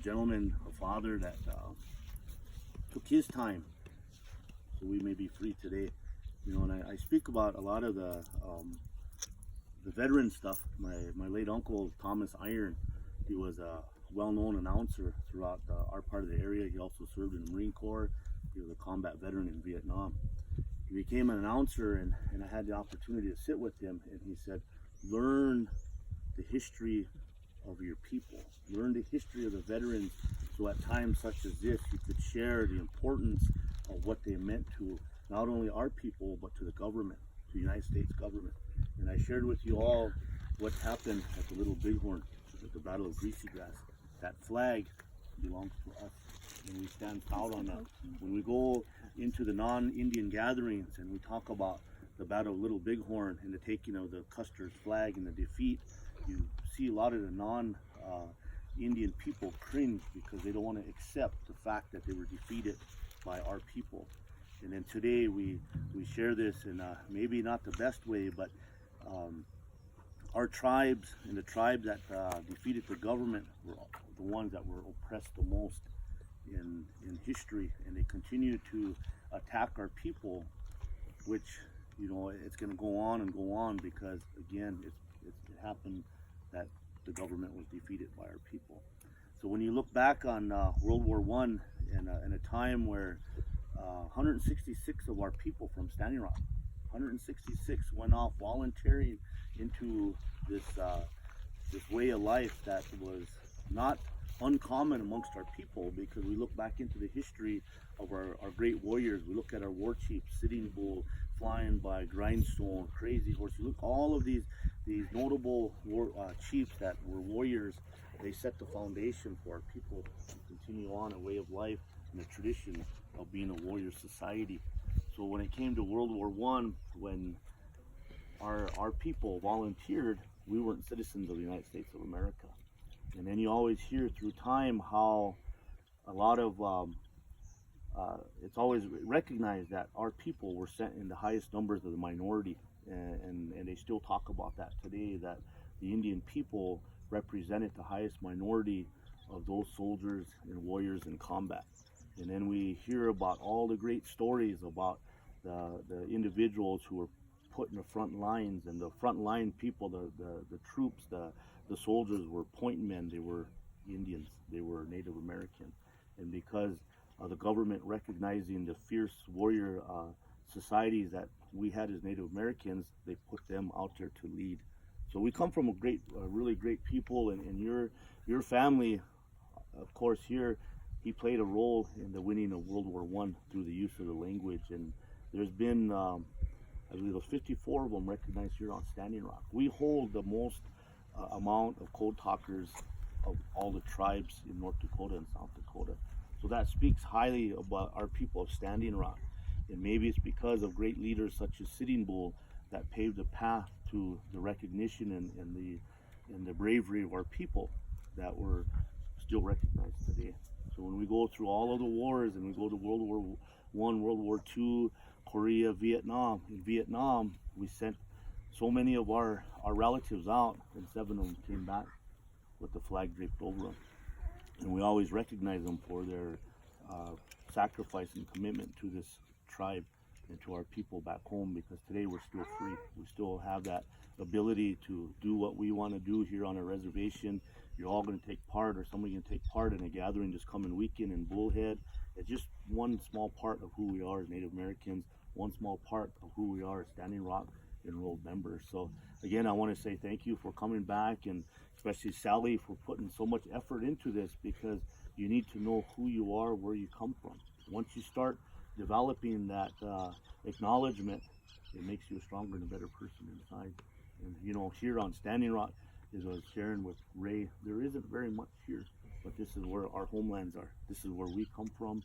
gentleman, a father that took his time so we may be free today. You know, and I speak about a lot of the veteran stuff. My late uncle, Thomas Iron, he was a well-known announcer throughout our part of the area. He also served in the Marine Corps. He was a combat veteran in Vietnam. He became an announcer, and I had the opportunity to sit with him, and he said, learn the history of your people. Learn the history of the veterans, so at times such as this, you could share the importance of what they meant to not only our people, but to the government, to the United States government. And I shared with you all what happened at the Little Bighorn, at the Battle of Greasy Grass. That flag belongs to us, and we stand proud on that. When we go into the non-Indian gatherings and we talk about the Battle of Little Bighorn and the taking of the Custer's flag and the defeat, you see a lot of the non-Indian people cringe because they don't want to accept the fact that they were defeated by our people. And then today we share this in maybe not the best way, but our tribes and the tribes that defeated the government were the ones that were oppressed the most in history, and they continue to attack our people, which, you know, it's going to go on and go on because, again, it happened that the government was defeated by our people. So when you look back on World War I in a time where 166 of our people from Standing Rock, 166 went off voluntary into this way of life that was not uncommon amongst our people, because we look back into the history of our great warriors. We look at our war chiefs, Sitting Bull, Flying By, Grindstone, Crazy Horse. You look all of these notable chiefs that were warriors. They set the foundation for our people to continue on a way of life and a tradition of being a warrior society. So when it came to World War I, when our people volunteered, we weren't citizens of the United States of America. And then you always hear through time how a lot of, it's always recognized that our people were sent in the highest numbers of the minority. And they still talk about that today, that the Indian people represented the highest minority of those soldiers and warriors in combat. And then we hear about all the great stories about the individuals who were put in the front lines, and the front line people, the troops, the soldiers were point men. They were Indians, they were Native American. And because the government recognizing the fierce warrior societies that we had as Native Americans, they put them out there to lead. So we come from a really great people, and your family, of course, here, he played a role in the winning of World War I through the use of the language. And there's been, I believe, 54 of them recognized here on Standing Rock. We hold the most amount of Codetalkers of all the tribes in North Dakota and South Dakota. So that speaks highly about our people of Standing Rock. And maybe it's because of great leaders such as Sitting Bull that paved the path to the recognition and the bravery of our people that were still recognized today. So when we go through all of the wars, and we go to World War I, World War II, Korea, Vietnam. In Vietnam, we sent so many of our relatives out, and 7 of them came back with the flag draped over them. And we always recognize them for their sacrifice and commitment to this tribe and to our people back home, because today we're still free. We still have that ability to do what we want to do here on a reservation. You're all going to take part, or somebody can take part in a gathering this coming weekend in Bullhead. It's just one small part of who we are as Native Americans, one small part of who we are as Standing Rock enrolled members. So again, I want to say thank you for coming back, and especially Sally for putting so much effort into this, because you need to know who you are, where you come from. Once you start developing that acknowledgement, it makes you a stronger and a better person inside. And you know, here on Standing Rock, as I was sharing with Ray, there isn't very much here, but this is where our homelands are. This is where we come from,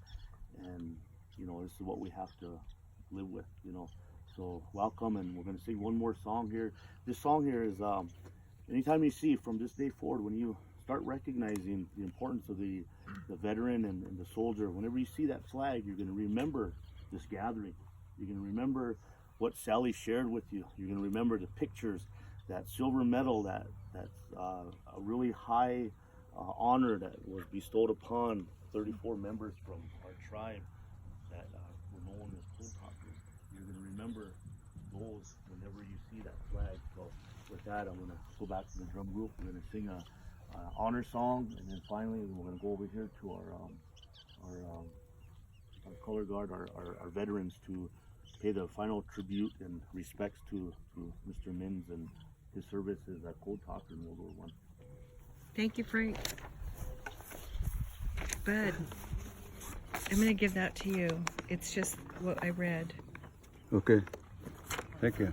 and you know, this is what we have to live with, you know. So welcome, and we're going to sing one more song here. This song here is, anytime you see from this day forward, when you start recognizing the importance of the veteran and the soldier, whenever you see that flag, you're going to remember this gathering. You're going to remember what Sally shared with you. You're going to remember the pictures, that silver medal, that's a really high honor that was bestowed upon 34 members from our tribe that were known as Codetalkers. You're going to remember those whenever you see that flag. So with that, I'm going to go back to the drum group. We're going to sing a honor song, and then finally we're going to go over here to our color guard, our veterans, to pay the final tribute and respects to Mr. Menz and his services at Codetalker in World War I. Thank you, Frank. Bud, I'm going to give that to you. It's just what I read. Okay. Thank you.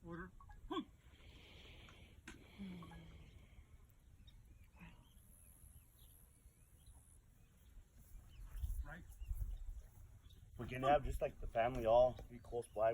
Order. Right. We can have just like the family all be close by.